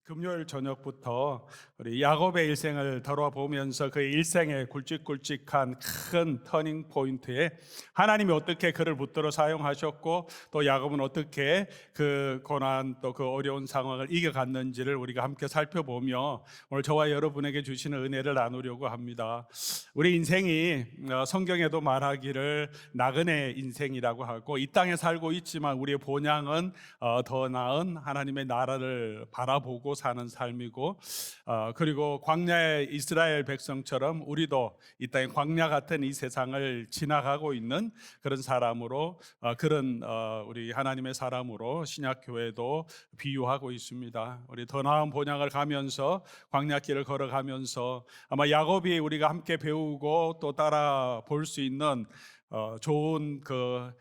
금요일 저녁부터 우리 야곱의 일생을 돌아보면서 그 일생의 굵직굵직한 큰 터닝 포인트에 하나님이 어떻게 그를 붙들어 사용하셨고 또 야곱은 어떻게 그 고난 또 그 어려운 상황을 이겨갔는지를 우리가 함께 살펴보며 오늘 저와 여러분에게 주시는 은혜를 나누려고 합니다. 우리 인생이 성경에도 말하기를 나그네 인생이라고 하고 이 땅에 살고 있지만 우리의 본향은 더 나은 하나님의 나라를 바라보고 사는 삶이고 그리고 광야의 이스라엘 백성처럼 우리도 이 땅의 광야 같은 이 세상을 지나가고 있는 그런 사람으로 그런 우리 하나님의 사람으로 신약교회도 비유하고 있습니다. 우리 더 나은 본향을 가면서 광야길을 걸어가면서 아마 야곱이 우리가 함께 배우고 또 따라 볼 수 있는 좋은 그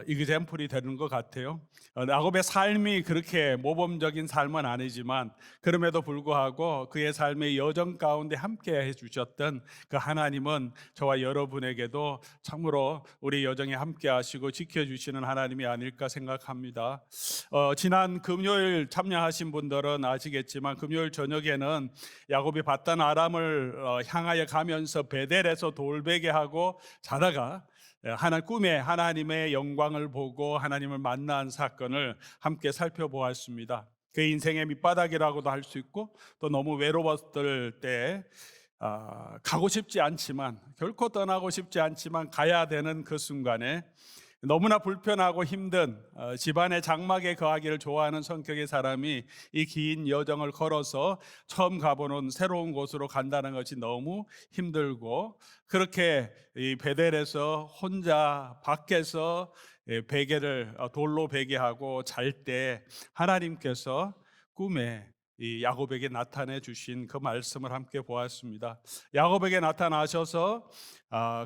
이그젬플이 되는 것 같아요. 야곱의 삶이 그렇게 모범적인 삶은 아니지만 그럼에도 불구하고 그의 삶의 여정 가운데 함께 해주셨던 그 하나님은 저와 여러분에게도 참으로 우리 여정에 함께 하시고 지켜주시는 하나님이 아닐까 생각합니다. 지난 금요일 참여하신 분들은 아시겠지만 금요일 저녁에는 야곱이 바단 아람을 향하여 가면서 베델에서 돌베개 하고 자다가 꿈에 하나님의 영광을 보고 하나님을 만난 사건을 함께 살펴보았습니다. 그 인생의 밑바닥이라고도 할 수 있고 또 너무 외로웠을 때 가고 싶지 않지만 결코 떠나고 싶지 않지만 가야 되는 그 순간에 너무나 불편하고 힘든 집안의 장막에 거하기를 좋아하는 성격의 사람이 이 긴 여정을 걸어서 처음 가보는 새로운 곳으로 간다는 것이 너무 힘들고 그렇게 이 베델에서 혼자 밖에서 베개를 돌로 베개하고 잘 때 하나님께서 꿈에 이 야곱에게 나타내 주신 그 말씀을 함께 보았습니다. 야곱에게 나타나셔서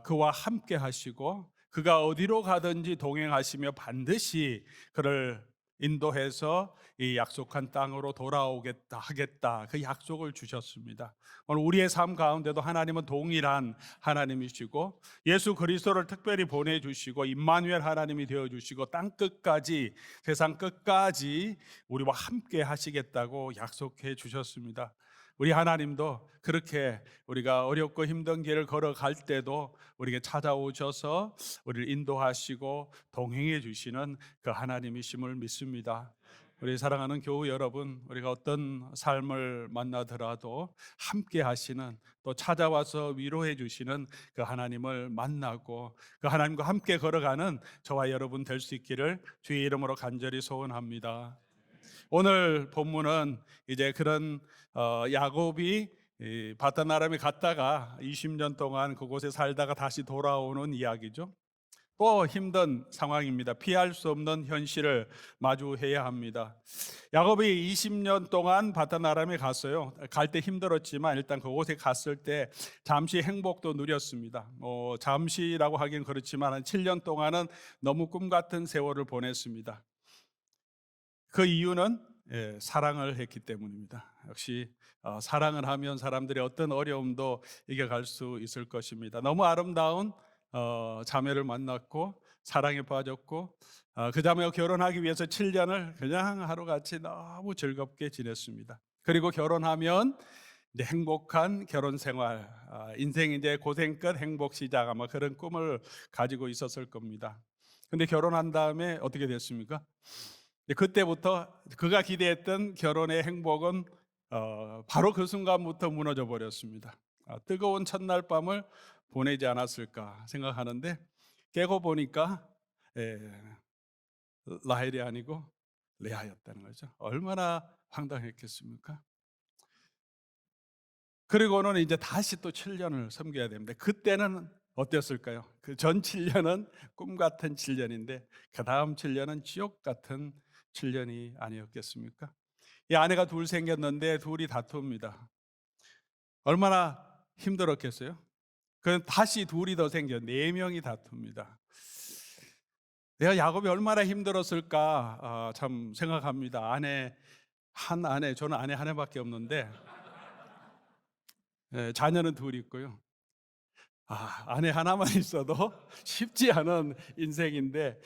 그와 함께 하시고 그가 어디로 가든지 동행하시며 반드시 그를 인도해서 이 약속한 땅으로 돌아오겠다 하겠다 그 약속을 주셨습니다. 오늘 우리의 삶 가운데도 하나님은 동일한 하나님이시고 예수 그리스도를 특별히 보내주시고 임마누엘 하나님이 되어주시고 땅 끝까지 세상 끝까지 우리와 함께 하시겠다고 약속해 주셨습니다. 우리 하나님도 그렇게 우리가 어렵고 힘든 길을 걸어갈 때도 우리에게 찾아오셔서 우리를 인도하시고 동행해 주시는 그 하나님이심을 믿습니다. 우리 사랑하는 교우 여러분, 우리가 어떤 삶을 만나더라도 함께 하시는 또 찾아와서 위로해 주시는 그 하나님을 만나고 그 하나님과 함께 걸어가는 저와 여러분 될 수 있기를 주의 이름으로 간절히 소원합니다. 오늘 본문은 이제 그런 야곱이 이 바단 아람에 갔다가 20년 동안 그곳에 살다가 다시 돌아오는 이야기죠. 또 힘든 상황입니다. 피할 수 없는 현실을 마주해야 합니다. 야곱이 20년 동안 바단 아람에 갔어요. 갈 때 힘들었지만 일단 그곳에 갔을 때 잠시 행복도 누렸습니다. 잠시라고 하긴 그렇지만 한 7년 동안은 너무 꿈 같은 세월을 보냈습니다. 그 이유는 사랑을 했기 때문입니다. 역시 사랑을 하면 사람들이 어떤 어려움도 이겨갈 수 있을 것입니다. 너무 아름다운 자매를 만났고 사랑에 빠졌고 그 자매와 결혼하기 위해서 7년을 그냥 하루같이 너무 즐겁게 지냈습니다. 그리고 결혼하면 이제 행복한 결혼 생활, 인생 이제 고생 끝 행복 시작 아마 그런 꿈을 가지고 있었을 겁니다. 근데 결혼한 다음에 어떻게 됐습니까? 그때부터 그가 기대했던 결혼의 행복은 바로 그 순간부터 무너져 버렸습니다. 뜨거운 첫날 밤을 보내지 않았을까 생각하는데 깨고 보니까 예, 라헬이 아니고 레아였다는 거죠. 얼마나 황당했겠습니까? 그리고는 이제 다시 또 7년을 섬겨야 됩니다. 그때는 어땠을까요? 그 전 7년은 꿈 같은 7년인데 그 다음 7년은 지옥 같은 7년이 아니었겠습니까? 이 아내가 둘 생겼는데 둘이 다툽니다. 얼마나 힘들었겠어요? 그 다시 둘이 더 생겨 네 명이 다툽니다. 내가 야곱이 얼마나 힘들었을까 참 생각합니다. 아내 저는 아내 하나밖에 없는데 자녀는 둘 있고요. 아내 하나만 있어도 쉽지 않은 인생인데,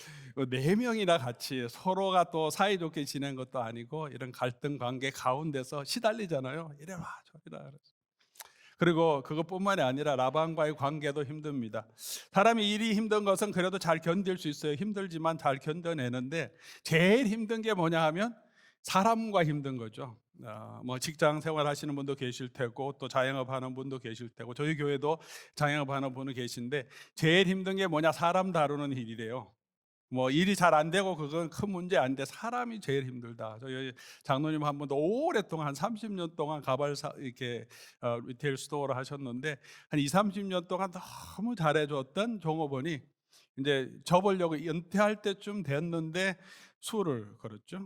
네 명이나 같이 서로가 또 사이좋게 지낸 것도 아니고 이런 갈등 관계 가운데서 시달리잖아요. 이래라 저래라. 그리고 그것뿐만이 아니라 라반과의 관계도 힘듭니다. 사람이 일이 힘든 것은 그래도 잘 견딜 수 있어요. 힘들지만 잘 견뎌내는데, 제일 힘든 게 뭐냐 하면 사람과 힘든 거죠. 뭐 직장 생활 하시는 분도 계실 테고, 또 자영업 하는 분도 계실 테고, 저희 교회도 자영업 하는 분은 계신데, 제일 힘든 게 뭐냐, 사람 다루는 일이래요. 뭐 일이 잘 안 되고 그건 큰 문제 아닌데 사람이 제일 힘들다. 저희 장로님 한 분도 오랫동안 한 30년 동안 이렇게 리테일 스토어를 하셨는데, 한 2, 30년 동안 너무 잘해줬던 종업원이 이제 접으려고 은퇴할 때쯤 됐는데 술을 걸었죠.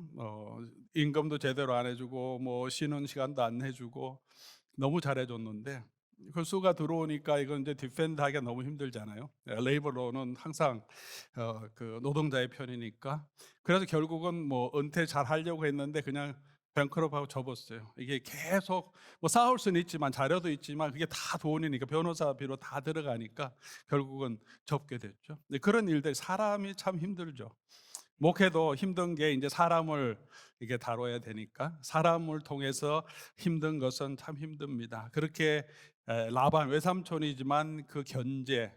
임금도 제대로 안 해주고 뭐 쉬는 시간도 안 해주고 너무 잘해줬는데, 그 수가 들어오니까 이건 이제 디펜드 하기가 너무 힘들잖아요. 레이버로는 항상 그 노동자의 편이니까. 그래서 결국은 뭐 은퇴 잘 하려고 했는데 그냥 뱅크럽하고 접었어요. 이게 계속 뭐 싸울 수는 있지만, 자료도 있지만 그게 다 돈이니까, 변호사비로 다 들어가니까 결국은 접게 됐죠. 그런 일들, 사람이 참 힘들죠. 목회도 힘든 게 이제 사람을 이게 다뤄야 되니까, 사람을 통해서 힘든 것은 참 힘듭니다. 그렇게 라반 외삼촌이지만 그 견제,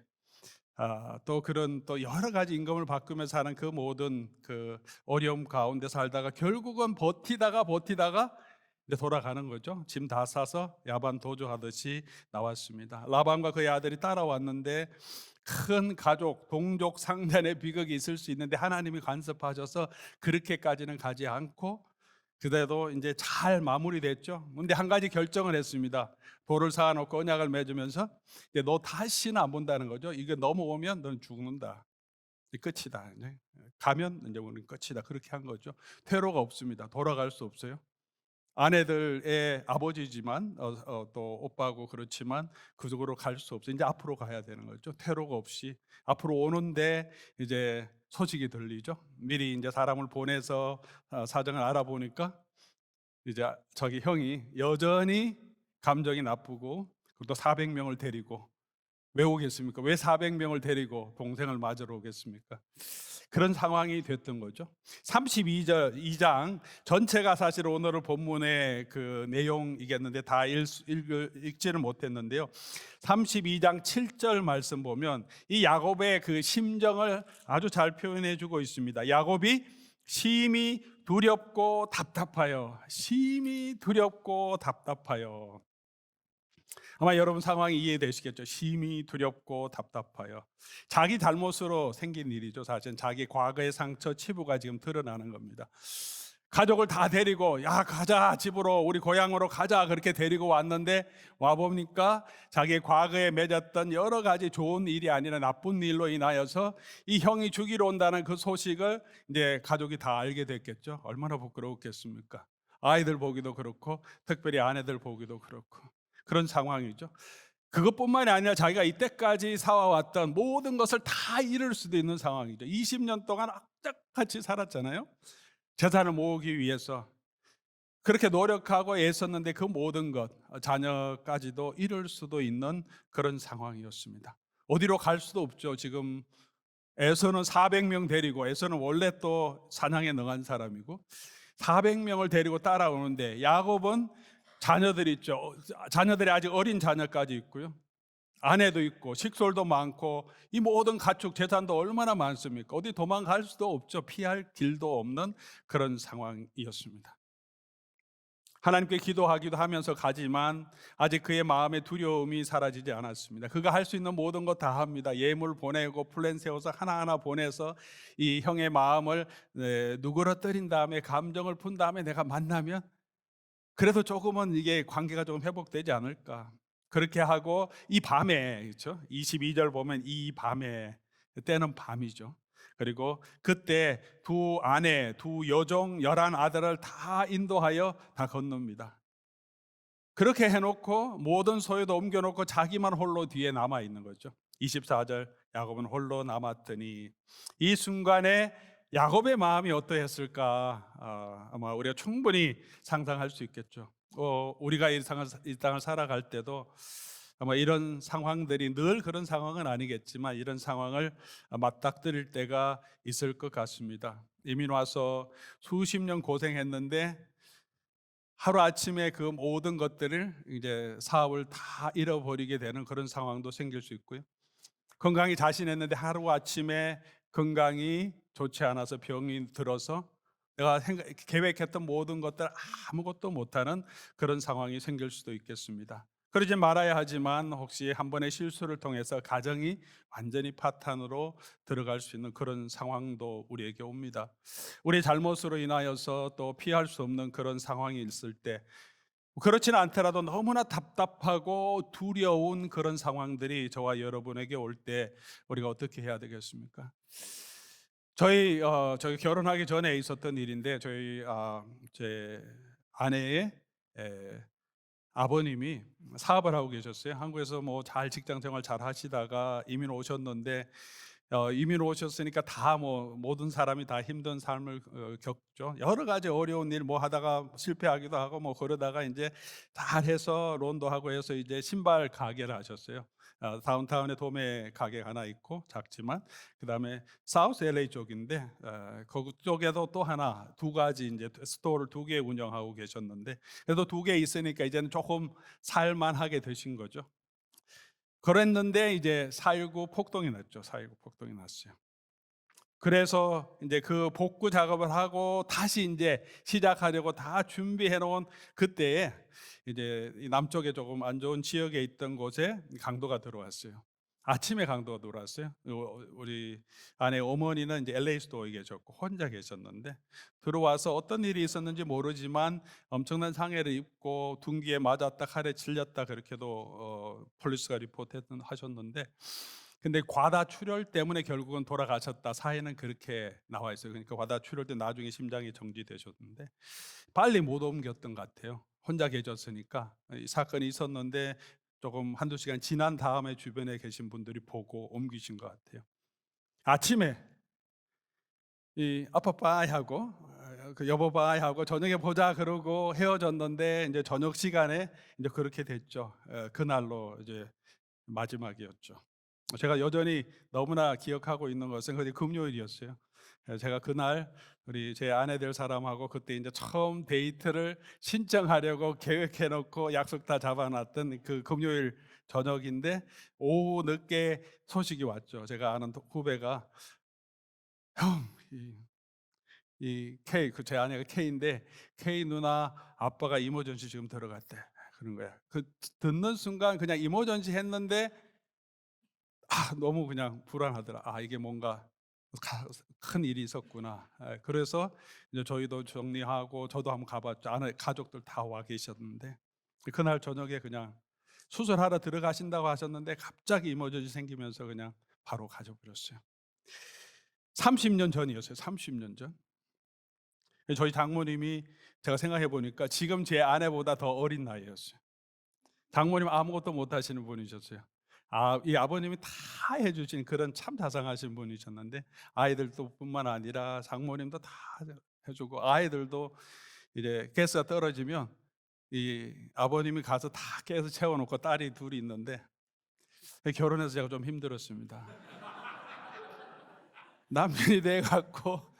또 그런 또 여러 가지 임금을 바꾸면서 사는 그 모든 그 어려움 가운데 살다가 결국은 버티다가 이제 돌아가는 거죠. 짐 다 싸서 야반 도주하듯이 나왔습니다. 라반과 그의 아들이 따라왔는데, 큰 가족, 동족 상단의 비극이 있을 수 있는데 하나님이 간섭하셔서 그렇게까지는 가지 않고, 그래도 이제 잘 마무리됐죠. 근데 한 가지 결정을 했습니다. 돌을 쌓아놓고 언약을 맺으면서, 이제 너 다시는 안 본다는 거죠. 이게 넘어오면 너는 죽는다. 이제 끝이다. 이제 가면 이제 우리는 끝이다. 그렇게 한 거죠. 퇴로가 없습니다. 돌아갈 수 없어요. 아내들의 아버지지만 또 오빠고, 그렇지만 그쪽으로 갈 수 없어요. 이제 앞으로 가야 되는 거죠. 퇴로가 없이 앞으로 오는데 이제 소식이 들리죠. 미리 이제 사람을 보내서 사정을 알아보니까, 이제 저기 형이 여전히 감정이 나쁘고, 또 400명을 데리고 왜 오겠습니까? 왜 400명을 데리고 동생을 맞으러 오겠습니까? 그런 상황이 됐던 거죠. 32절 2장 전체가 사실 오늘 본문의 그 내용이겠는데 다 읽지는 못했는데요. 32장 7절 말씀 보면 이 야곱의 그 심정을 아주 잘 표현해 주고 있습니다. 야곱이 심히 두렵고 답답하여, 심히 두렵고 답답하여. 아마 여러분 상황이 이해되시겠죠. 심히 두렵고 답답하여. 자기 잘못으로 생긴 일이죠. 사실은 자기 과거의 상처, 치부가 지금 드러나는 겁니다. 가족을 다 데리고, 야 가자, 집으로, 우리 고향으로 가자, 그렇게 데리고 왔는데 와보니까 자기 과거에 맺었던 여러 가지 좋은 일이 아니라 나쁜 일로 인하여서 이 형이 죽이러 온다는 그 소식을 이제 가족이 다 알게 됐겠죠. 얼마나 부끄러웠겠습니까? 아이들 보기도 그렇고, 특별히 아내들 보기도 그렇고, 그런 상황이죠. 그것뿐만이 아니라 자기가 이때까지 살아왔던 모든 것을 다 잃을 수도 있는 상황이죠. 20년 동안 악착같이 살았잖아요. 재산을 모으기 위해서 그렇게 노력하고 애썼는데 그 모든 것, 자녀까지도 잃을 수도 있는 그런 상황이었습니다. 어디로 갈 수도 없죠. 지금 에서는 400명 데리고, 에서는 원래 또 사냥에 능한 사람이고 400명을 데리고 따라오는데, 야곱은 자녀들이 있죠. 자녀들이 아직 어린 자녀까지 있고요. 아내도 있고 식솔도 많고 이 모든 가축 재산도 얼마나 많습니까? 어디 도망갈 수도 없죠. 피할 길도 없는 그런 상황이었습니다. 하나님께 기도하기도 하면서 가지만 아직 그의 마음의 두려움이 사라지지 않았습니다. 그가 할 수 있는 모든 것 다 합니다. 예물 보내고 플랜 세워서 하나하나 보내서 이 형의 마음을 누그러뜨린 다음에, 감정을 푼 다음에 내가 만나면 그래도 조금은 이게 관계가 조금 회복되지 않을까. 그렇게 하고 이 밤에, 그렇죠? 22절 보면 이 밤에, 때는 밤이죠. 그리고 그때 두 아내, 두 여종, 11 아들을 다 인도하여 다 건넙니다. 그렇게 해놓고 모든 소유도 옮겨놓고 자기만 홀로 뒤에 남아 있는 거죠. 24절 야곱은 홀로 남았더니, 이 순간에 야곱의 마음이 어떠했을까? 아마 우리가 충분히 상상할 수 있겠죠. 우리가 이 땅을 살아갈 때도 아마 이런 상황들이 늘 그런 상황은 아니겠지만 이런 상황을 맞닥뜨릴 때가 있을 것 같습니다. 이민 와서 수십 년 고생했는데 하루아침에 그 모든 것들을 이제 사업을 다 잃어버리게 되는 그런 상황도 생길 수 있고요. 건강이 자신했는데 하루아침에 건강이 좋지 않아서 병이 들어서 내가 계획했던 모든 것들 아무것도 못하는 그런 상황이 생길 수도 있겠습니다. 그러지 말아야 하지만 혹시 한 번의 실수를 통해서 가정이 완전히 파탄으로 들어갈 수 있는 그런 상황도 우리에게 옵니다. 우리의 잘못으로 인하여서 또 피할 수 없는 그런 상황이 있을 때, 그렇지는 않더라도 너무나 답답하고 두려운 그런 상황들이 저와 여러분에게 올 때 우리가 어떻게 해야 되겠습니까? 저희 결혼하기 전에 있었던 일인데, 제 아내의 에, 아버님이 사업을 하고 계셨어요. 한국에서 뭐 잘 직장 생활 잘 하시다가 이민 오셨는데, 이민 오셨으니까 다 뭐 모든 사람이 다 힘든 삶을 겪죠. 여러 가지 어려운 일 뭐 하다가 실패하기도 하고 뭐 그러다가 이제 잘해서 론도 하고 해서 이제 신발 가게를 하셨어요. 다운타운에 도매 가게 하나 있고 작지만, 그다음에 사우스 LA 쪽인데 그쪽에도 또 하나 두 가지 이제 스토어를 두 개 운영하고 계셨는데, 그래도 두 개 있으니까 이제는 조금 살만하게 되신 거죠. 그랬는데 이제 4.19 폭동이 났죠. 4.19 폭동이 났어요. 그래서 이제 그 복구 작업을 하고 다시 이제 시작하려고 다 준비해 놓은 그때에 이제 이 남쪽에 조금 안 좋은 지역에 있던 곳에 강도가 들어왔어요. 아침에 강도가 들어왔어요. 우리 아내 어머니는 이제 LA 스토어에 계셨고 혼자 계셨는데, 들어와서 어떤 일이 있었는지 모르지만 엄청난 상해를 입고 둔기에 맞았다, 칼에 찔렸다, 그렇게도 폴리스가 하셨는데, 근데 과다 출혈 때문에 결국은 돌아가셨다, 사회는 그렇게 나와 있어요. 그러니까 과다 출혈 때 나중에 심장이 정지되셨는데 빨리 못 옮겼던 것 같아요. 혼자 계셨으니까. 이 사건이 있었는데 조금 한두 시간 지난 다음에 주변에 계신 분들이 보고 옮기신 것 같아요. 아침에 이 아빠 빠이 하고 그 여보 빠이 하고 저녁에 보자 그러고 헤어졌는데, 이제 저녁 시간에 이제 그렇게 됐죠. 그날로 이제 마지막이었죠. 제가 여전히 너무나 기억하고 있는 것은 그게 금요일이었어요. 제가 그날 우리 제 아내 될 사람하고 그때 이제 처음 데이트를 신청하려고 계획해 놓고 약속 다 잡아 놨던 그 금요일 저녁인데, 오후 늦게 소식이 왔죠. 제가 아는 후배가, 형, 이 K, 그 제 아내가 K인데, K 누나 아빠가 이모전시 지금 들어갔대. 그런 거야. 그 듣는 순간 그냥 이모전시 했는데 너무 그냥 불안하더라. 이게 뭔가 큰 일이 있었구나. 그래서 이제 저희도 정리하고 저도 한번 가봤죠. 안에 가족들 다 와 계셨는데, 그날 저녁에 그냥 수술하러 들어가신다고 하셨는데 갑자기 이모전이 생기면서 그냥 바로 가져버렸어요. 30년 전이었어요. 30년 전. 저희 장모님이 제가 생각해 보니까 지금 제 아내보다 더 어린 나이였어요. 장모님 아무것도 못 하시는 분이셨어요. 이 아버님이 다 해주신 그런 참 자상하신 분이셨는데, 아이들도 뿐만 아니라 장모님도 다 해주고, 아이들도 이제 가스가 떨어지면 이 아버님이 가서 다 가스 채워놓고 딸이 둘이 있는데, 결혼해서 제가 좀 힘들었습니다. 남편이 돼갖고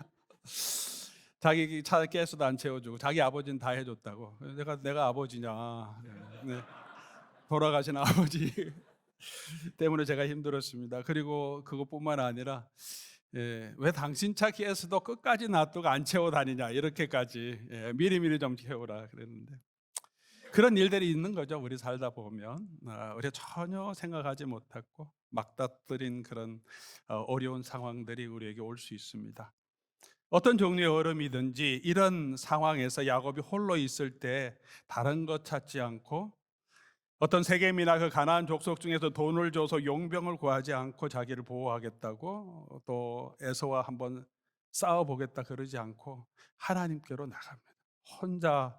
자기 차 가스도 안 채워주고 자기 아버지는 다 해줬다고. 내가 아버지냐? 네. 돌아가신 아버지 때문에 제가 힘들었습니다. 그리고 그것뿐만 아니라 왜 당신 차 가스도 끝까지 놔두고 안 채워 다니냐, 이렇게까지 미리미리 좀 채우라 그랬는데, 그런 일들이 있는 거죠. 우리 살다 보면 우리가 전혀 생각하지 못했고 막다뜨린 그런 어려운 상황들이 우리에게 올 수 있습니다. 어떤 종류의 어려움이든지 이런 상황에서 야곱이 홀로 있을 때 다른 것 찾지 않고, 어떤 세겜이나 그 가나안 족속 중에서 돈을 줘서 용병을 구하지 않고 자기를 보호하겠다고, 또 에서와 한번 싸워보겠다 그러지 않고 하나님께로 나갑니다. 혼자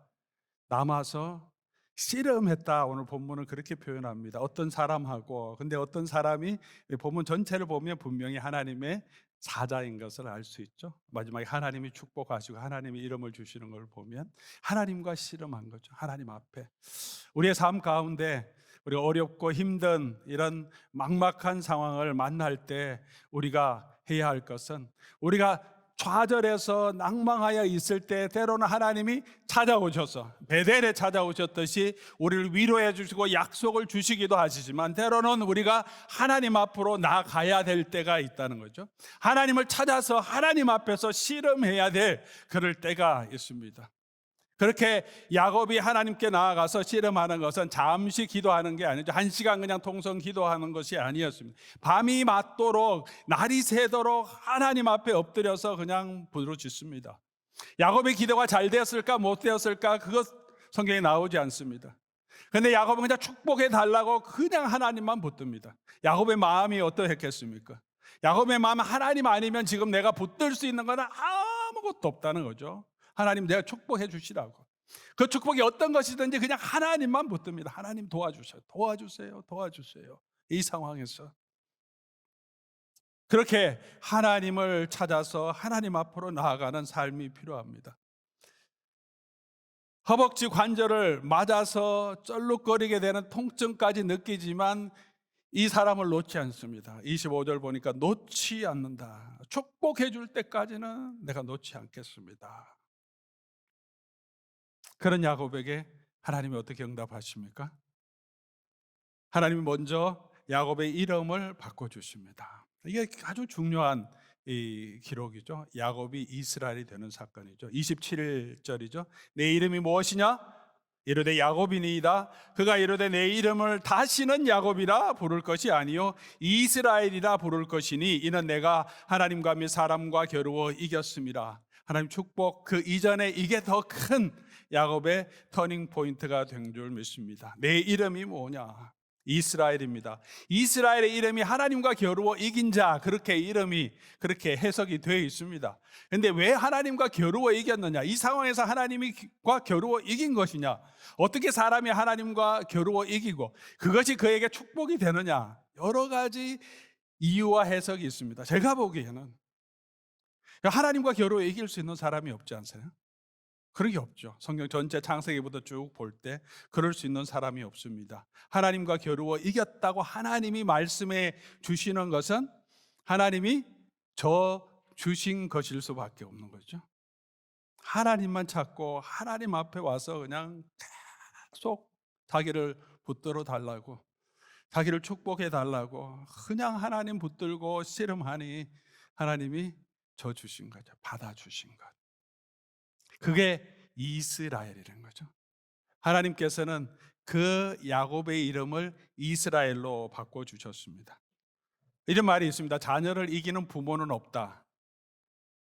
남아서 씨름했다, 오늘 본문은 그렇게 표현합니다. 어떤 사람하고. 근데 어떤 사람이 본문 전체를 보면 분명히 하나님의 사자인 것을 알 수 있죠. 마지막에 하나님이 축복하시고 하나님이 이름을 주시는 걸 보면 하나님과 씨름한 거죠. 하나님 앞에 우리의 삶 가운데 우리가 어렵고 힘든 이런 막막한 상황을 만날 때 우리가 해야 할 것은, 우리가 좌절해서 낭망하여 있을 때 때로는 하나님이 찾아오셔서 베델에 찾아오셨듯이 우리를 위로해 주시고 약속을 주시기도 하시지만, 때로는 우리가 하나님 앞으로 나아가야 될 때가 있다는 거죠. 하나님을 찾아서 하나님 앞에서 씨름해야 될 그럴 때가 있습니다. 그렇게 야곱이 하나님께 나아가서 씨름하는 것은 잠시 기도하는 게 아니죠. 1시간 그냥 통성 기도하는 것이 아니었습니다. 밤이 맞도록, 날이 새도록 하나님 앞에 엎드려서 그냥 부르짖습니다. 야곱의 기도가 잘 되었을까 못 되었을까, 그것 성경에 나오지 않습니다. 그런데 야곱은 그냥 축복해 달라고 그냥 하나님만 붙듭니다. 야곱의 마음이 어떠했겠습니까? 야곱의 마음은 하나님 아니면 지금 내가 붙들 수 있는 건 아무것도 없다는 거죠. 하나님, 내가 축복해 주시라고. 그 축복이 어떤 것이든지 그냥 하나님만 붙듭니다. 하나님 도와주세요. 도와주세요. 도와주세요. 이 상황에서 그렇게 하나님을 찾아서 하나님 앞으로 나아가는 삶이 필요합니다. 허벅지 관절을 맞아서 쩔룩거리게 되는 통증까지 느끼지만 이 사람을 놓지 않습니다. 25절 보니까 놓지 않는다. 축복해 줄 때까지는 내가 놓지 않겠습니다. 그런 야곱에게 하나님이 어떻게 응답하십니까? 하나님이 먼저 야곱의 이름을 바꿔주십니다. 이게 아주 중요한 이 기록이죠. 야곱이 이스라엘이 되는 사건이죠. 27절이죠. 내 이름이 무엇이냐? 이르되 야곱이니이다. 그가 이르되 내 이름을 다시는 야곱이라 부를 것이 아니요 이스라엘이라 부를 것이니 이는 내가 하나님과 및 사람과 겨루어 이겼습니다. 하나님 축복, 그 이전에 이게 더 큰 야곱의 터닝 포인트가 된 줄 믿습니다. 내 이름이 뭐냐? 이스라엘입니다. 이스라엘의 이름이 하나님과 겨루어 이긴 자, 그렇게 이름이 그렇게 해석이 되어 있습니다. 그런데 왜 하나님과 겨루어 이겼느냐? 이 상황에서 하나님과 겨루어 이긴 것이냐? 어떻게 사람이 하나님과 겨루어 이기고 그것이 그에게 축복이 되느냐? 여러 가지 이유와 해석이 있습니다. 제가 보기에는 하나님과 겨루어 이길 수 있는 사람이 없지 않으세요? 그런 게 없죠. 성경 전체 창세기부터 쭉 볼 때 그럴 수 있는 사람이 없습니다. 하나님과 겨루어 이겼다고 하나님이 말씀해 주시는 것은 하나님이 저 주신 것일 수밖에 없는 거죠. 하나님만 찾고 하나님 앞에 와서 그냥 계속 자기를 붙들어 달라고, 자기를 축복해 달라고 그냥 하나님 붙들고 씨름하니 하나님이 저 주신 거죠. 받아 주신 것. 그게 이스라엘이라는 거죠. 하나님께서는 그 야곱의 이름을 이스라엘로 바꿔주셨습니다. 이런 말이 있습니다. 자녀를 이기는 부모는 없다.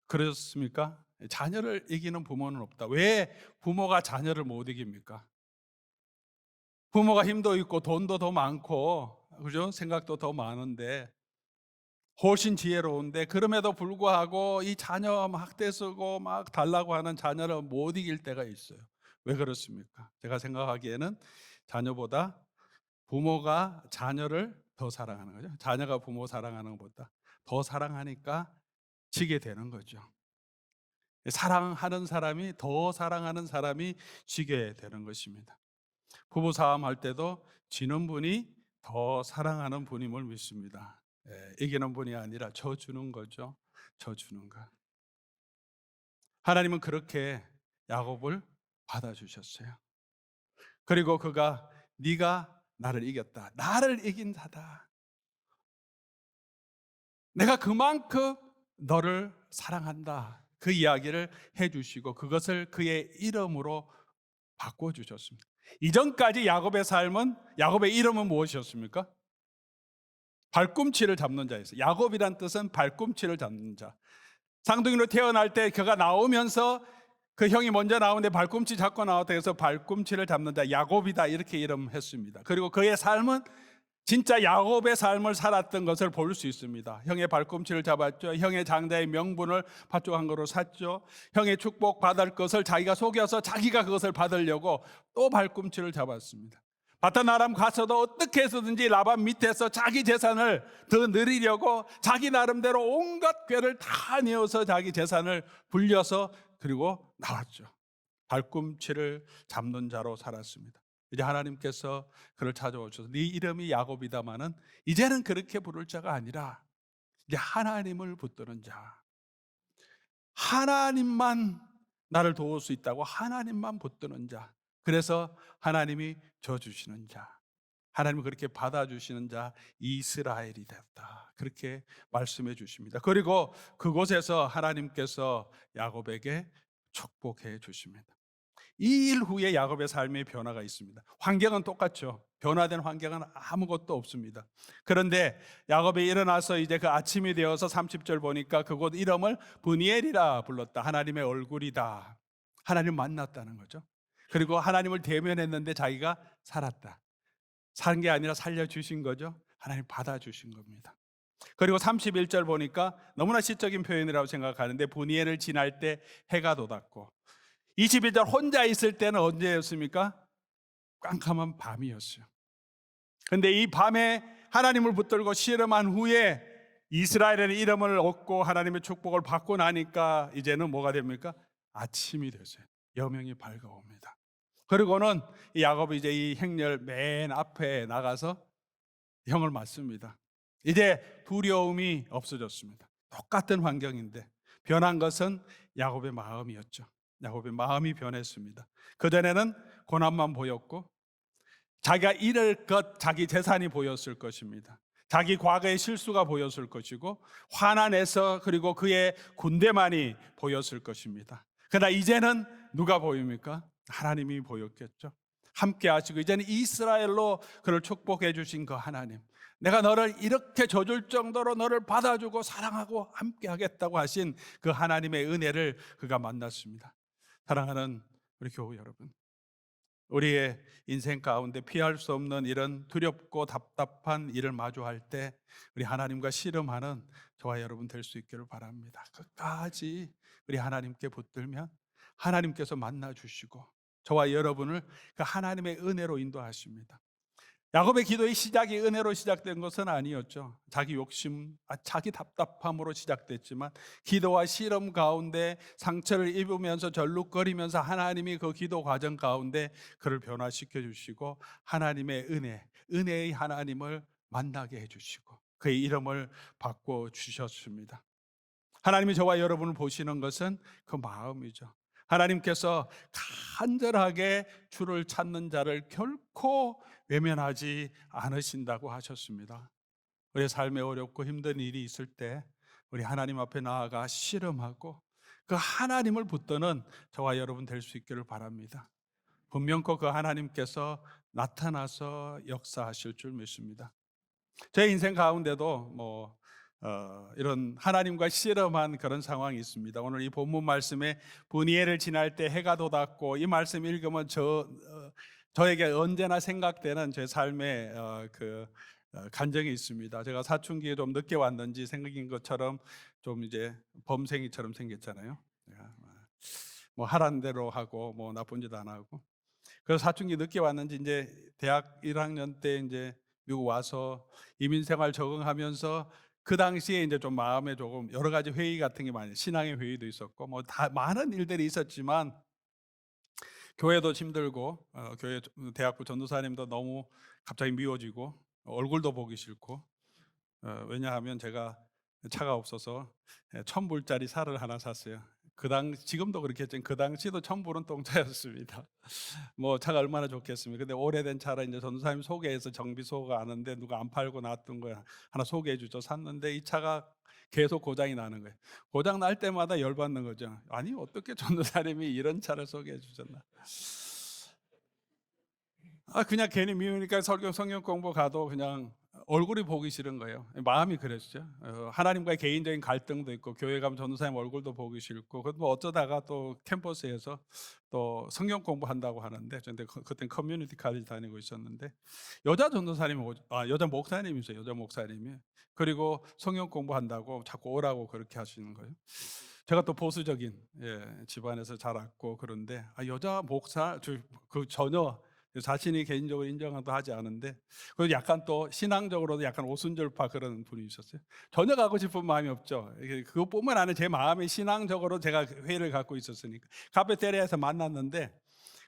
그렇습니까? 자녀를 이기는 부모는 없다. 왜 부모가 자녀를 못 이깁니까? 부모가 힘도 있고 돈도 더 많고, 그죠? 생각도 더 많은데 훨씬 지혜로운데, 그럼에도 불구하고 이 자녀 막 떼쓰고 막 달라고 하는 자녀를 못 이길 때가 있어요. 왜 그렇습니까? 제가 생각하기에는 자녀보다 부모가 자녀를 더 사랑하는 거죠. 자녀가 부모 사랑하는 것보다 더 사랑하니까 지게 되는 거죠. 사랑하는 사람이, 더 사랑하는 사람이 지게 되는 것입니다. 부부 싸움 할 때도 지는 분이 더 사랑하는 분임을 믿습니다. 이기는 분이 아니라 저 주는 거죠. 저 주는 거. 하나님은 그렇게 야곱을 받아주셨어요. 그리고 그가 네가 나를 이겼다. 나를 이긴 자다. 내가 그만큼 너를 사랑한다. 그 이야기를 해주시고 그것을 그의 이름으로 바꿔주셨습니다. 이전까지 야곱의 삶은, 야곱의 이름은 무엇이었습니까? 발꿈치를 잡는 자였어요. 야곱이란 뜻은 발꿈치를 잡는 자. 쌍둥이로 태어날 때 그가 나오면서 그 형이 먼저 나오는데 발꿈치 잡고 나왔다 해서 발꿈치를 잡는 자, 야곱이다, 이렇게 이름했습니다. 그리고 그의 삶은 진짜 야곱의 삶을 살았던 것을 볼 수 있습니다. 형의 발꿈치를 잡았죠. 형의 장자의 명분을 밭종한 거로 샀죠. 형의 축복 받을 것을 자기가 속여서 자기가 그것을 받으려고 또 발꿈치를 잡았습니다. 바다나람 가서도 어떻게 해서든지 라반 밑에서 자기 재산을 더 늘리려고 자기 나름대로 온갖 꾀를 다 내어서 자기 재산을 불려서 그리고 나왔죠. 발꿈치를 잡는 자로 살았습니다. 이제 하나님께서 그를 찾아오셔서 네 이름이 야곱이다마는 이제는 그렇게 부를 자가 아니라 이제 하나님을 붙드는 자, 하나님만 나를 도울 수 있다고 하나님만 붙드는 자, 그래서 하나님이 줘 주시는 자, 하나님을 그렇게 받아주시는 자 이스라엘이 됐다, 그렇게 말씀해 주십니다. 그리고 그곳에서 하나님께서 야곱에게 축복해 주십니다. 이 일 후에 야곱의 삶의 변화가 있습니다. 환경은 똑같죠. 변화된 환경은 아무것도 없습니다. 그런데 야곱이 일어나서 이제 그 아침이 되어서 30절 보니까 그곳 이름을 브니엘이라 불렀다. 하나님의 얼굴이다. 하나님 만났다는 거죠. 그리고 하나님을 대면했는데 자기가 살았다. 사는 게 아니라 살려주신 거죠. 하나님 받아주신 겁니다. 그리고 31절 보니까 너무나 시적인 표현이라고 생각하는데 브니엘을 지날 때 해가 돋았고, 21절 혼자 있을 때는 언제였습니까? 깜깜한 밤이었어요. 근데 이 밤에 하나님을 붙들고 씨름한 후에 이스라엘의 이름을 얻고 하나님의 축복을 받고 나니까 이제는 뭐가 됩니까? 아침이 됐어요. 여명이 밝아옵니다. 그리고는 이 야곱이 이제 이 행렬 맨 앞에 나가서 형을 맞습니다. 이제 두려움이 없어졌습니다. 똑같은 환경인데 변한 것은 야곱의 마음이었죠. 야곱의 마음이 변했습니다. 그전에는 고난만 보였고 자기가 잃을 것, 자기 재산이 보였을 것입니다. 자기 과거의 실수가 보였을 것이고 화난에서 그리고 그의 군대만이 보였을 것입니다. 그러나 이제는 누가 보입니까? 하나님이 보였겠죠. 함께 하시고 이제는 이스라엘로 그를 축복해 주신 그 하나님, 내가 너를 이렇게 져줄 정도로 너를 받아주고 사랑하고 함께 하겠다고 하신 그 하나님의 은혜를 그가 만났습니다. 사랑하는 우리 교우 여러분, 우리의 인생 가운데 피할 수 없는 이런 두렵고 답답한 일을 마주할 때 우리 하나님과 씨름하는 저와 여러분 될 수 있기를 바랍니다. 끝까지 우리 하나님께 붙들면 하나님께서 만나주시고 저와 여러분을 그 하나님의 은혜로 인도하십니다. 야곱의 기도의 시작이 은혜로 시작된 것은 아니었죠. 자기 욕심, 자기 답답함으로 시작됐지만 기도와 실험 가운데 상처를 입으면서 절룩거리면서 하나님이 그 기도 과정 가운데 그를 변화시켜 주시고 하나님의 은혜, 은혜의 하나님을 만나게 해주시고 그의 이름을 바꿔 주셨습니다. 하나님이 저와 여러분을 보시는 것은 그 마음이죠. 하나님께서 간절하게 주를 찾는 자를 결코 외면하지 않으신다고 하셨습니다. 우리의 삶에 어렵고 힘든 일이 있을 때 우리 하나님 앞에 나아가 씨름하고 그 하나님을 붙드는 저와 여러분 될 수 있기를 바랍니다. 분명코 그 하나님께서 나타나서 역사하실 줄 믿습니다. 제 인생 가운데도 이런 하나님과 씨름한 그런 상황이 있습니다. 오늘 이 본문 말씀에 브니엘을 지날 때 해가 돋았고, 이 말씀 읽으면 저에게 언제나 생각되는 제 삶의 간증이 있습니다. 제가 사춘기에 좀 늦게 왔는지 생각인 것처럼 좀 이제 범생이처럼 생겼잖아요. 뭐 하라는 대로 하고 뭐 나쁜 짓 안 하고. 그래서 사춘기 늦게 왔는지 이제 대학 1학년 때 이제 미국 와서 이민생활 적응하면서 그 당시에 이제 좀 마음에 조금 여러 가지 회의 같은 게 많이, 신앙의 회의도 있었고 뭐 다 많은 일들이 있었지만 교회도 힘들고 교회 대학부 전도사님도 너무 갑자기 미워지고 얼굴도 보기 싫고 왜냐하면 제가 차가 없어서 1,000불짜리 차를 하나 샀어요. 지금도 그렇겠지만 그 당시도 1,000불은 공짜였습니다. 뭐 차가 얼마나 좋겠습니까? 근데 오래된 차를 이제 전도사님 소개해서 정비소가 아는데 누가 안 팔고 놨던 거 하나 소개해 주죠. 샀는데 이 차가 계속 고장이 나는 거예요. 고장 날 때마다 열받는 거죠. 아니 어떻게 전도사님이 이런 차를 소개해 주셨나? 그냥 괜히 미우니까 성경 공부 가도 그냥 얼굴이 보기 싫은 거예요. 마음이 그랬죠. 하나님과의 개인적인 갈등도 있고 교회 가면 전도사님 얼굴도 보기 싫고, 뭐 어쩌다가 또 캠퍼스에서 또 성경 공부한다고 하는데, 근데 그때 커뮤니티 카ले지 다니고 있었는데 여자 전도사님이 여자 목사님이세요. 여자 목사님이. 그리고 성경 공부한다고 자꾸 오라고 그렇게 하시는 거예요. 제가 또 보수적인 집안에서 자랐고 그런데 여자 목사 그 전혀 자신이 개인적으로 인정도 하지 않은데, 그리고 약간 또 신앙적으로도 약간 오순절파 그런 분이 있었어요. 전혀 가고 싶은 마음이 없죠. 그것뿐만 아니라 제 마음이 신앙적으로 제가 회의를 갖고 있었으니까 카페테리아에서 만났는데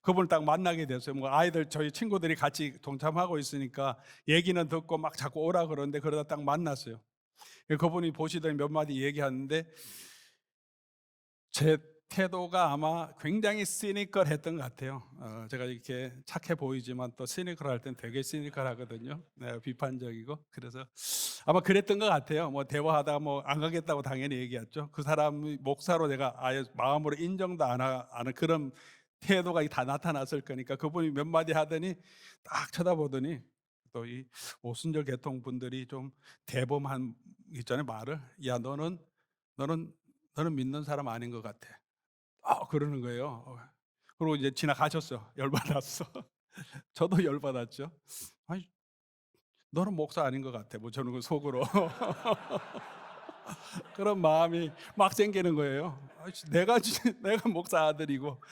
그분을 딱 만나게 됐어요. 뭐 아이들 저희 친구들이 같이 동참하고 있으니까 얘기는 듣고 막 자꾸 오라 그러는데 그러다 딱 만났어요. 그분이 보시더니 몇 마디 얘기하는데 제 태도가 아마 굉장히 시니컬했던 것 같아요. 제가 이렇게 착해 보이지만 또 시니컬할 땐 되게 시니컬하거든요. 네, 비판적이고. 그래서 아마 그랬던 것 같아요. 뭐 대화하다가 뭐 안 가겠다고 당연히 얘기했죠. 그 사람이 목사로 내가 아예 마음으로 인정도 안 하는 그런 태도가 다 나타났을 거니까 그분이 몇 마디 하더니 딱 쳐다보더니 또 이 오순절 계통 분들이 좀 대범한 있잖아요 말을. 야 너는 너는 믿는 사람 아닌 것 같아. 그러는 거예요. 그리고 이제 지나가셨어. 열받았어. 저도 열받았죠. 아니 너는 목사 아닌 것 같아. 뭐 저는 그 속으로 그런 마음이 막 생기는 거예요. 내가 목사 아들이고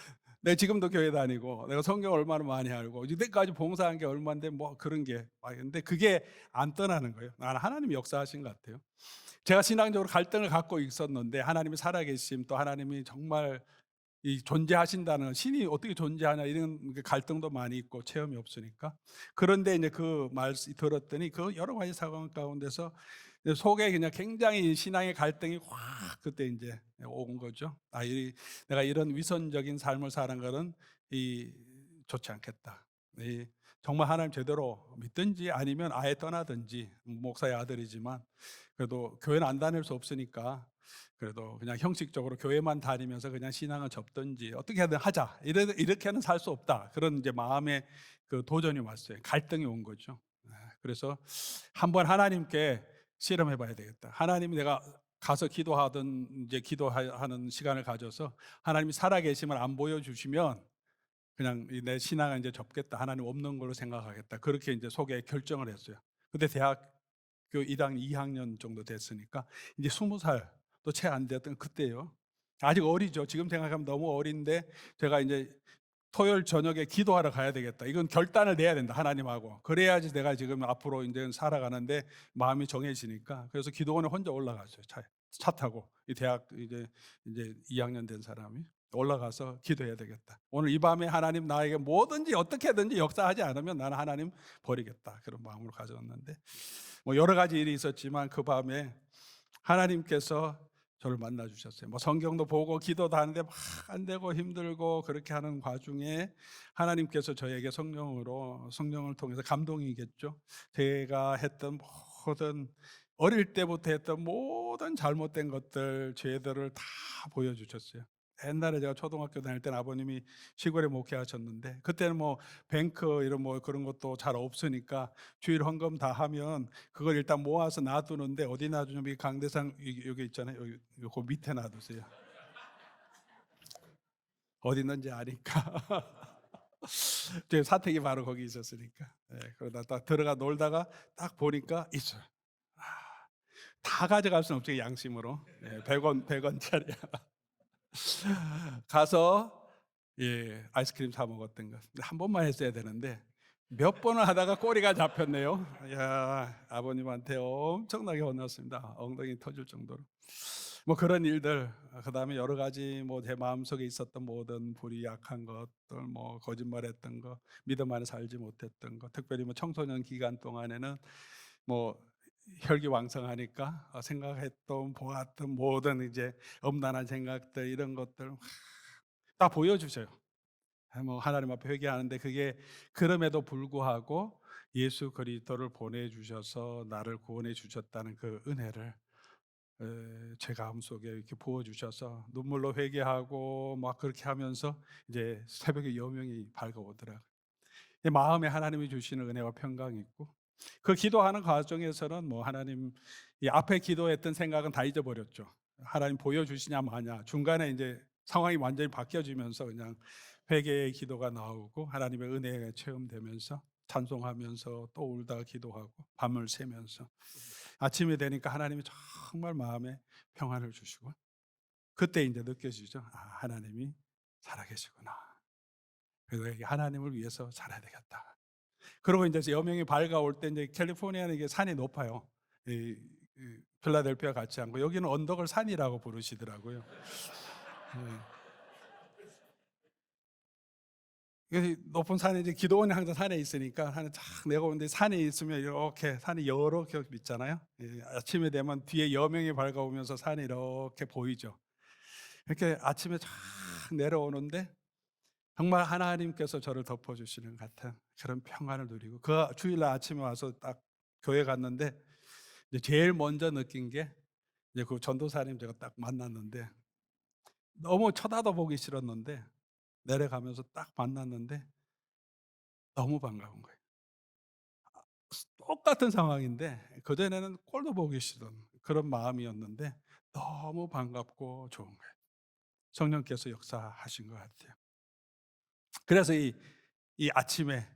내 지금도 교회 다니고 내가 성경 얼마나 많이 알고 이때까지 봉사한 게 얼마인데 뭐 그런 게 근데 그게 안 떠나는 거예요. 나는 하나님이 역사하신 것 같아요. 제가 신앙적으로 갈등을 갖고 있었는데 하나님이 살아계심 또 하나님이 정말 이 존재하신다는 신이 어떻게 존재하냐 이런 갈등도 많이 있고 체험이 없으니까. 그런데 이제 그 말씀 들었더니 그 여러 가지 상황 가운데서 속에 그냥 굉장히 신앙의 갈등이 확 그때 이제 온 거죠. 내가 이런 위선적인 삶을 사는 것은 이 좋지 않겠다. 정말 하나님 제대로 믿든지 아니면 아예 떠나든지 목사의 아들이지만 그래도 교회는 안 다닐 수 없으니까 그래도 그냥 형식적으로 교회만 다니면서 그냥 신앙을 접든지 어떻게 하든 하자. 이렇게는 살 수 없다. 그런 이제 마음의 그 도전이 왔어요. 갈등이 온 거죠. 그래서 한번 하나님께 실험해 봐야 되겠다. 하나님이 내가 가서 기도하든 이제 기도하는 시간을 가져서 하나님이 살아계심을 안 보여주시면 그냥 내 신앙을 이제 접겠다. 하나님 없는 걸로 생각하겠다. 그렇게 이제 속에 결정을 했어요. 근데 대학교 1학년, 2학년 정도 됐으니까 이제 20살도 채 안 됐던 그때요. 아직 어리죠. 지금 생각하면 너무 어린데 제가 이제 토요일 저녁에 기도하러 가야 되겠다. 이건 결단을 내야 된다. 하나님하고. 그래야지 내가 지금 앞으로 이제 살아가는데 마음이 정해지니까. 그래서 기도원에 혼자 올라갔어요. 차 타고 이 대학 이제 2학년 된 사람이 올라가서 기도해야 되겠다. 오늘 이 밤에 하나님 나에게 뭐든지 어떻게든지 역사하지 않으면 나는 하나님 버리겠다. 그런 마음으로 가져왔는데 뭐 여러 가지 일이 있었지만 그 밤에 하나님께서 저를 만나 주셨어요. 뭐 성경도 보고 기도도 하는데 막 안 되고 힘들고 그렇게 하는 과중에 하나님께서 저에게 성령을 통해서 감동이겠죠. 제가 했던 모든 어릴 때부터 했던 모든 잘못된 것들, 죄들을 다 보여주셨어요. 옛날에 제가 초등학교 다닐 때는 아버님이 시골에 목회하셨는데 그때는 뭐 뱅크 이런 뭐 그런 것도 잘 없으니까 주일 헌금 다 하면 그걸 일단 모아서 놔두는데 어디 놔두냐면 이 강대상 여기 있잖아요. 그 밑에 놔두세요. 어디 있는지 아니까. 제 사택이 바로 거기 있었으니까. 그러다 딱 들어가 놀다가 딱 보니까 있어요. 아, 다 가져갈 수는 없죠 양심으로. 100원짜리 가서 아이스크림 사 먹었던 거. 근데 한 번만 했어야 되는데 몇 번을 하다가 꼬리가 잡혔네요. 야, 아버님한테 엄청나게 혼났습니다. 엉덩이 터질 정도로. 뭐 그런 일들, 그다음에 여러 가지 뭐 제 마음속에 있었던 모든 불의약한 것들, 뭐 거짓말했던 거, 믿음 안에 살지 못했던 거, 특별히 뭐 청소년 기간 동안에는 뭐 혈기왕성하니까 생각했던 보았던 모든 이제 엄란한 생각들 이런 것들 다 보여주셔요. 뭐 하나님 앞에 회개하는데 그게 그럼에도 불구하고 예수 그리스도를 보내주셔서 나를 구원해 주셨다는 그 은혜를 제 마음속에 이렇게 부어주셔서 눈물로 회개하고 막 그렇게 하면서 이제 새벽에 여명이 밝아오더라고요. 마음에 하나님이 주시는 은혜와 평강이 있고 그 기도하는 과정에서는 뭐 하나님 이 앞에 기도했던 생각은 다 잊어버렸죠. 하나님 보여주시냐 마냐 중간에 이제 상황이 완전히 바뀌어지면서 그냥 회개의 기도가 나오고 하나님의 은혜가 체험되면서 찬송하면서 또 울다가 기도하고 밤을 새면서 아침이 되니까 하나님이 정말 마음에 평안을 주시고 그때 이제 느껴지죠. 하나님이 살아계시구나. 그래서 이게 하나님을 위해서 살아야 되겠다. 그리고 이제 여명이 밝아올 때 이제 캘리포니아는 이게 산이 높아요. 필라델피아 같지 않고 여기는 언덕을 산이라고 부르시더라고요. 예. 이 높은 산에 이제 기도원이 항상 산에 있으니까 산에 쫙 내려오는데, 산에 있으면 이렇게 산이 여러 겹 있잖아요. 예, 아침에 되면 뒤에 여명이 밝아오면서 산이 이렇게 보이죠. 이렇게 아침에 쫙 내려오는데 정말 하나님께서 저를 덮어주시는 같은 그런 평안을 누리고, 그 주일날 아침에 와서 딱 교회 갔는데 이제 제일 먼저 느낀 게, 이제 그 전도사님 제가 딱 만났는데, 너무 쳐다도 보기 싫었는데 내려가면서 딱 만났는데 너무 반가운 거예요. 똑같은 상황인데 그전에는 꼴도 보기 싫은 그런 마음이었는데 너무 반갑고 좋은 거예요. 성령께서 역사하신 것 같아요. 그래서 이 아침에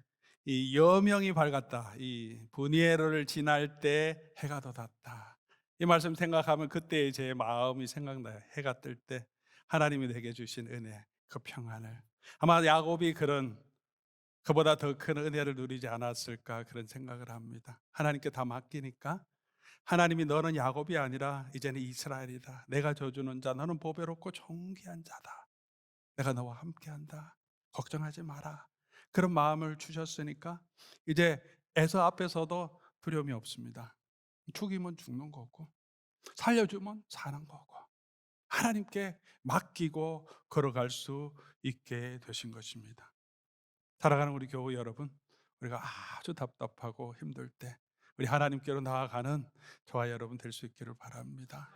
이 여명이 밝았다, 이 브니에로를 지날 때 해가 돋았다, 이 말씀 생각하면 그때 제 마음이 생각나요. 해가 뜰 때 하나님이 내게 주신 은혜, 그 평안을, 아마 야곱이 그보다 더 큰 은혜를 누리지 않았을까, 그런 생각을 합니다. 하나님께 다 맡기니까 하나님이 너는 야곱이 아니라 이제는 이스라엘이다, 내가 져주는 자, 너는 보배롭고 존귀한 자다, 내가 너와 함께한다, 걱정하지 마라, 그런 마음을 주셨으니까 이제 에서 앞에서도 두려움이 없습니다. 죽이면 죽는 거고 살려주면 사는 거고 하나님께 맡기고 걸어갈 수 있게 되신 것입니다. 살아가는 우리 교우 여러분, 우리가 아주 답답하고 힘들 때 우리 하나님께로 나아가는 저와 여러분 될 수 있기를 바랍니다.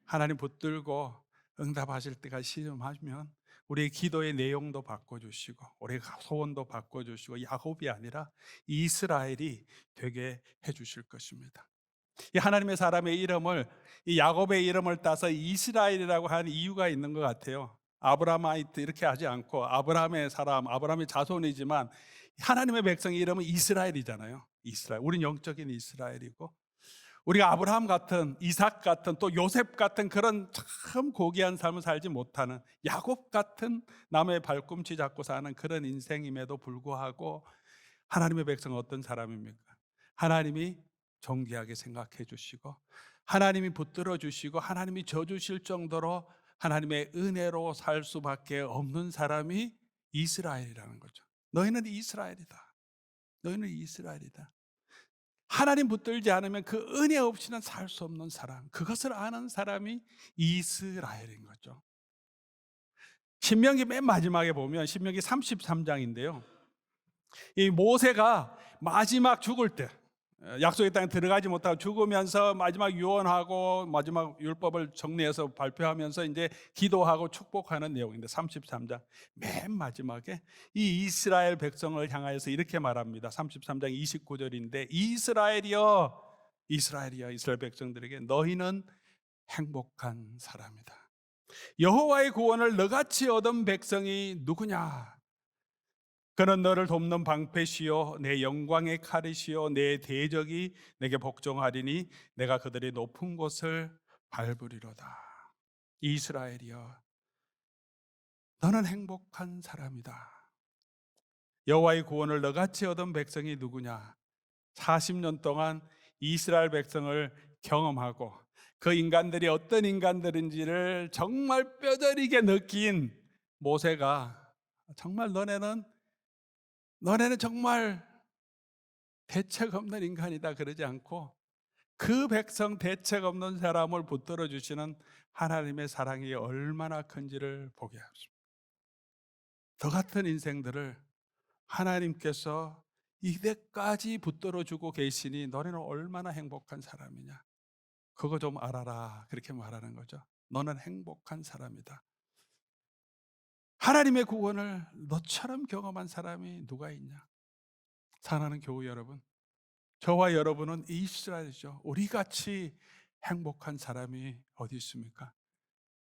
하나님 붙들고 응답하실 때가 시험하면 우리의 기도의 내용도 바꿔주시고 우리의 소원도 바꿔주시고 야곱이 아니라 이스라엘이 되게 해주실 것입니다. 이 하나님의 사람의 이름을, 이 야곱의 이름을 따서 이스라엘이라고 하는 이유가 있는 것 같아요. 아브라마이트 이렇게 하지 않고 아브라함의 사람, 아브라함의 자손이지만 하나님의 백성 이름은 이스라엘이잖아요. 이스라엘. 우린 영적인 이스라엘이고, 우리가 아브라함 같은, 이삭 같은, 또 요셉 같은 그런 참 고귀한 삶을 살지 못하는, 야곱 같은 남의 발꿈치 잡고 사는 그런 인생임에도 불구하고 하나님의 백성은 어떤 사람입니까? 하나님이 존귀하게 생각해 주시고 하나님이 붙들어 주시고 하나님이 져 주실 정도로 하나님의 은혜로 살 수밖에 없는 사람이 이스라엘이라는 거죠. 너희는 이스라엘이다. 너희는 이스라엘이다. 하나님 붙들지 않으면 그 은혜 없이는 살 수 없는 사람, 그것을 아는 사람이 이스라엘인 거죠. 신명기 맨 마지막에 보면 신명기 33장인데요. 이 모세가 마지막 죽을 때, 약속의 땅에 들어가지 못하고 죽으면서 마지막 유언하고 마지막 율법을 정리해서 발표하면서 이제 기도하고 축복하는 내용인데, 33장 맨 마지막에 이 이스라엘 백성을 향하여서 이렇게 말합니다. 33장 29절인데 이스라엘이여, 이스라엘이여, 이스라엘 백성들에게 너희는 행복한 사람이다. 여호와의 구원을 너같이 얻은 백성이 누구냐? 그는 너를 돕는 방패시요 내 영광의 칼이시요 내 대적이 내게 복종하리니 내가 그들의 높은 곳을 밟으리로다. 이스라엘이여, 너는 행복한 사람이다. 여호와의 구원을 너같이 얻은 백성이 누구냐? 40년 동안 이스라엘 백성을 경험하고 그 인간들이 어떤 인간들인지를 정말 뼈저리게 느낀 모세가, 정말 너네는 정말 대책 없는 인간이다 그러지 않고 그 백성, 대책 없는 사람을 붙들어 주시는 하나님의 사랑이 얼마나 큰지를 보게 합니다. 저 같은 인생들을 하나님께서 이때까지 붙들어 주고 계시니 너네는 얼마나 행복한 사람이냐, 그거 좀 알아라, 그렇게 말하는 거죠. 너는 행복한 사람이다. 하나님의 구원을 너처럼 경험한 사람이 누가 있냐? 사랑하는 교우 여러분, 저와 여러분은 이스라엘이죠. 우리같이 행복한 사람이 어디 있습니까?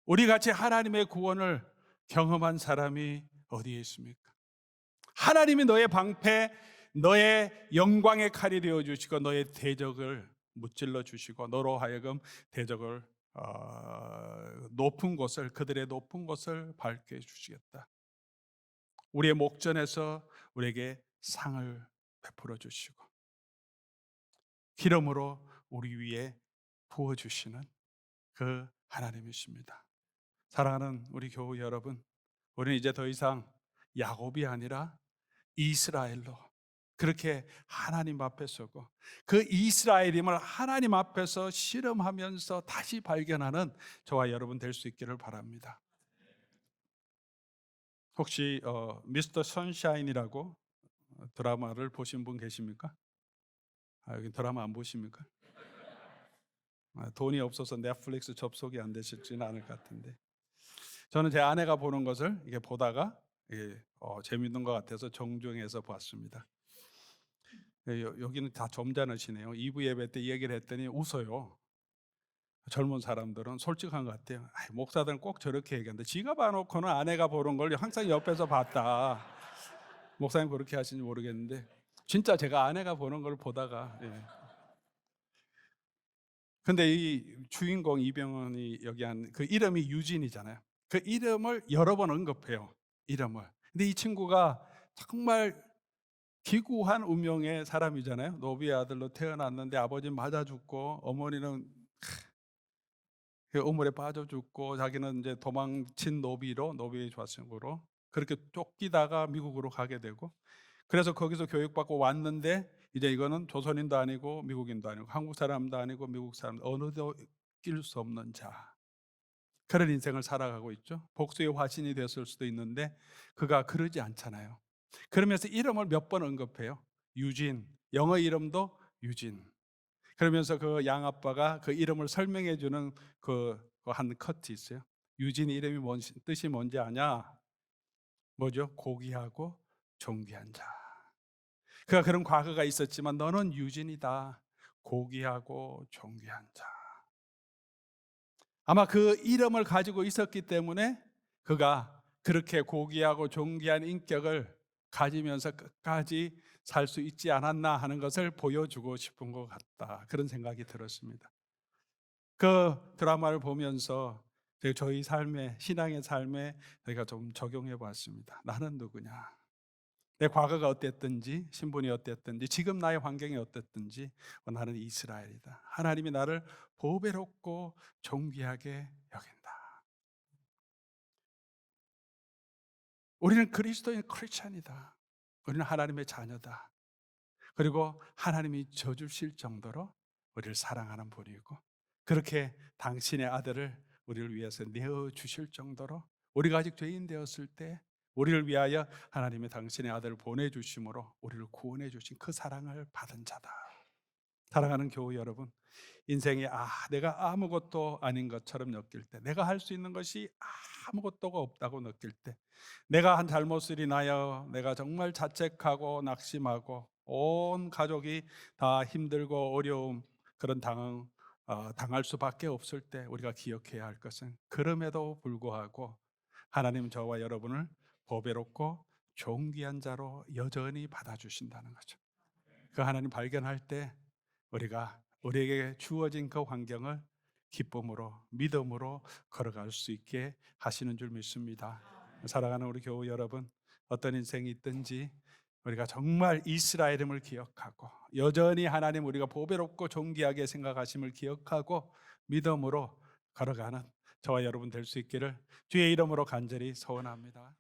우리같이 하나님의 구원을 경험한 사람이 어디에 있습니까? 하나님이 너의 방패, 너의 영광의 칼이 되어주시고 너의 대적을 무찔러 주시고 너로 하여금 대적을 높은 곳을, 그들의 높은 곳을 밟게 해주시겠다. 우리의 목전에서 우리에게 상을 베풀어 주시고 기름으로 우리 위에 부어주시는 그 하나님이십니다. 사랑하는 우리 교우 여러분, 우리는 이제 더 이상 야곱이 아니라 이스라엘로 그렇게 하나님 앞에 서고 그 이스라엘임을 하나님 앞에서 실험하면서 다시 발견하는 저와 여러분 될 수 있기를 바랍니다. 혹시 미스터 선샤인이라고 드라마를 보신 분 계십니까? 여기 드라마 안 보십니까? 돈이 없어서 넷플릭스 접속이 안 되실지는 않을 것 같은데 저는 제 아내가 보는 것을 이게 보다가 재밌는 것 같아서 정주행해서 봤습니다. 여기는 다 점잖으시네요. 2부 예배 때 얘기를 했더니 웃어요. 젊은 사람들은 솔직한 것 같아요. 목사들은 꼭 저렇게 얘기하는데 지가 봐놓고는 아내가 보는 걸 항상 옆에서 봤다. 목사님 그렇게 하시는지 모르겠는데 진짜 제가 아내가 보는 걸 보다가 근데 이 주인공 이병헌이 여기 한 그 이름이 유진이잖아요. 그 이름을 여러 번 언급해요. 이름을. 근데 이 친구가 정말 기구한 운명의 사람이잖아요. 노비의 아들로 태어났는데 아버지는 맞아 죽고 어머니는 그 우물에 빠져 죽고 자기는 이제 도망친 노비의 좌승으로 그렇게 쫓기다가 미국으로 가게 되고 그래서 거기서 교육받고 왔는데 이제 이거는 조선인도 아니고 미국인도 아니고 한국 사람도 아니고 미국 사람 어느도 낄 수 없는 자 그런 인생을 살아가고 있죠. 복수의 화신이 됐을 수도 있는데 그가 그러지 않잖아요. 그러면서 이름을 몇 번 언급해요. 유진, 영어 이름도 유진. 그러면서 그 양아빠가 그 이름을 설명해 주는 한 커트 있어요. 유진 이름이 뜻이 뭔지 아냐? 뭐죠? 고귀하고 존귀한 자. 그가 그런 과거가 있었지만 너는 유진이다. 고귀하고 존귀한 자. 아마 그 이름을 가지고 있었기 때문에 그가 그렇게 고귀하고 존귀한 인격을 가지면서 끝까지 살 수 있지 않았나 하는 것을 보여주고 싶은 것 같다. 그런 생각이 들었습니다. 그 드라마를 보면서 저희 삶에, 신앙의 삶에 저희가 좀 적용해 봤습니다. 나는 누구냐? 내 과거가 어땠든지, 신분이 어땠든지, 지금 나의 환경이 어땠든지, 나는 이스라엘이다. 하나님이 나를 보배롭고 존귀하게 여긴다. 우리는 그리스도인 크리스찬이다. 우리는 하나님의 자녀다. 그리고 하나님이 져주실 정도로 우리를 사랑하는 분이고, 그렇게 당신의 아들을 우리를 위해서 내어주실 정도로 우리가 아직 죄인 되었을 때 우리를 위하여 하나님의 당신의 아들을 보내주심으로 우리를 구원해 주신 그 사랑을 받은 자다. 사랑하는 교우 여러분, 인생에 내가 아무것도 아닌 것처럼 느낄 때, 내가 할 수 있는 것이 아무것도 없다고 느낄 때, 내가 한 잘못을 인하여 내가 정말 자책하고 낙심하고 온 가족이 다 힘들고 어려움 그런 당할 수밖에 없을 때 우리가 기억해야 할 것은 그럼에도 불구하고 하나님 저와 여러분을 보배롭고 존귀한 자로 여전히 받아주신다는 거죠. 그 하나님 발견할 때 우리가 우리에게 주어진 그 환경을 기쁨으로 믿음으로 걸어갈 수 있게 하시는 줄 믿습니다. 사랑하는 우리 교우 여러분, 어떤 인생이 있든지 우리가 정말 이스라엘임을 기억하고 여전히 하나님 우리가 보배롭고 존귀하게 생각하심을 기억하고 믿음으로 걸어가는 저와 여러분 될 수 있기를 주의 이름으로 간절히 소원합니다.